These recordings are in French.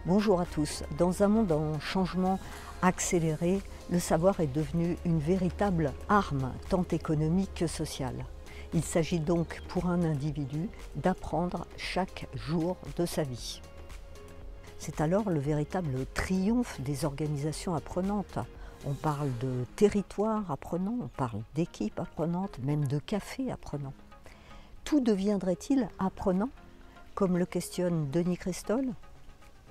Bonjour à tous. Dans un monde en changement accéléré, le savoir est devenu une véritable arme, tant économique que sociale. Il s'agit donc pour un individu d'apprendre chaque jour de sa vie. C'est alors le véritable triomphe des organisations apprenantes. On parle de territoire apprenant, on parle d'équipe apprenante, même de café apprenant. Tout deviendrait-il apprenant, comme le questionne Denis Christol ?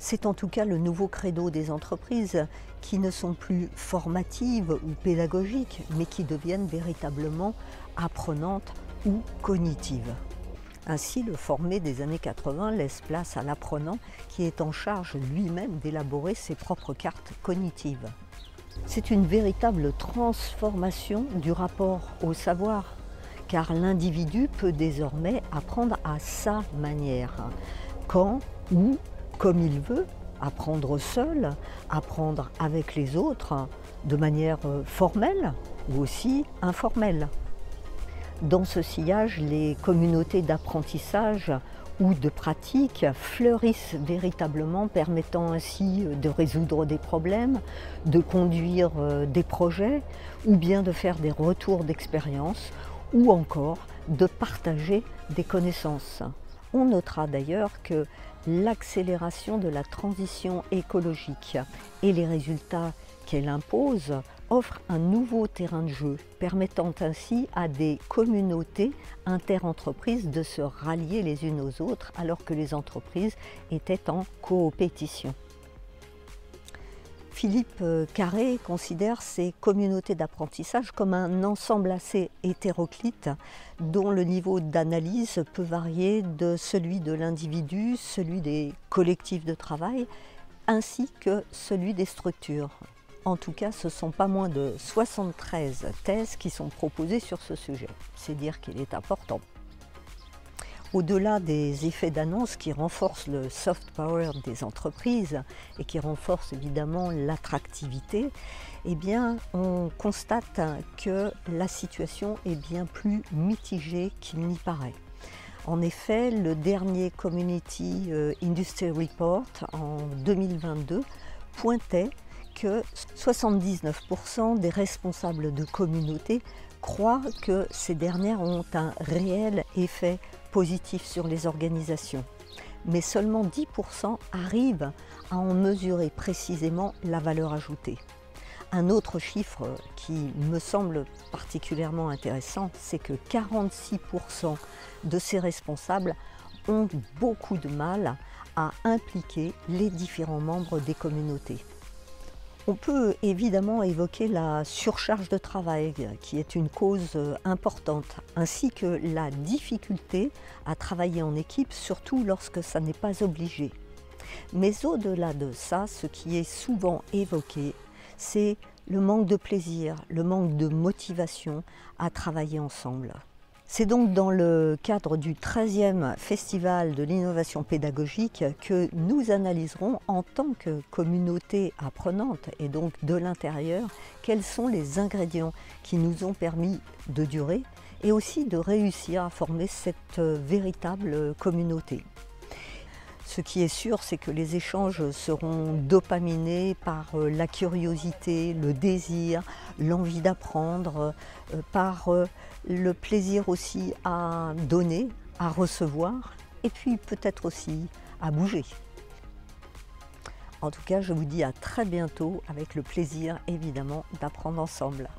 C'est en tout cas le nouveau credo des entreprises qui ne sont plus formatives ou pédagogiques, mais qui deviennent véritablement apprenantes ou cognitives. Ainsi, le formé des années 80 laisse place à l'apprenant qui est en charge lui-même d'élaborer ses propres cartes cognitives. C'est une véritable transformation du rapport au savoir, car l'individu peut désormais apprendre à sa manière, quand, où, comme il veut, apprendre seul, apprendre avec les autres, de manière formelle ou aussi informelle. Dans ce sillage, les communautés d'apprentissage ou de pratique fleurissent véritablement, permettant ainsi de résoudre des problèmes, de conduire des projets, ou bien de faire des retours d'expérience, ou encore de partager des connaissances. On notera d'ailleurs que l'accélération de la transition écologique et les résultats qu'elle impose offrent un nouveau terrain de jeu, permettant ainsi à des communautés interentreprises de se rallier les unes aux autres alors que les entreprises étaient en coopétition. Philippe Carré considère ces communautés d'apprentissage comme un ensemble assez hétéroclite dont le niveau d'analyse peut varier de celui de l'individu, celui des collectifs de travail, ainsi que celui des structures. En tout cas, ce ne sont pas moins de 73 thèses qui sont proposées sur ce sujet. C'est dire qu'il est important. Au-delà des effets d'annonce qui renforcent le soft power des entreprises et qui renforcent évidemment l'attractivité, eh bien, on constate que la situation est bien plus mitigée qu'il n'y paraît. En effet, le dernier Community Industry Report en 2022 pointait que 79% des responsables de communautés croient que ces dernières ont un réel effet positif sur les organisations. Mais seulement 10% arrivent à en mesurer précisément la valeur ajoutée. Un autre chiffre qui me semble particulièrement intéressant, c'est que 46% de ces responsables ont beaucoup de mal à impliquer les différents membres des communautés. On peut évidemment évoquer la surcharge de travail qui est une cause importante, ainsi que la difficulté à travailler en équipe, surtout lorsque ça n'est pas obligé. Mais au-delà de ça, ce qui est souvent évoqué, c'est le manque de plaisir, le manque de motivation à travailler ensemble. C'est donc dans le cadre du 13e Festival de l'innovation pédagogique que nous analyserons en tant que communauté apprenante et donc de l'intérieur quels sont les ingrédients qui nous ont permis de durer et aussi de réussir à former cette véritable communauté. Ce qui est sûr, c'est que les échanges seront dopaminés par la curiosité, le désir, l'envie d'apprendre, par le plaisir aussi à donner, à recevoir, et puis peut-être aussi à bouger. En tout cas, je vous dis à très bientôt avec le plaisir évidemment d'apprendre ensemble.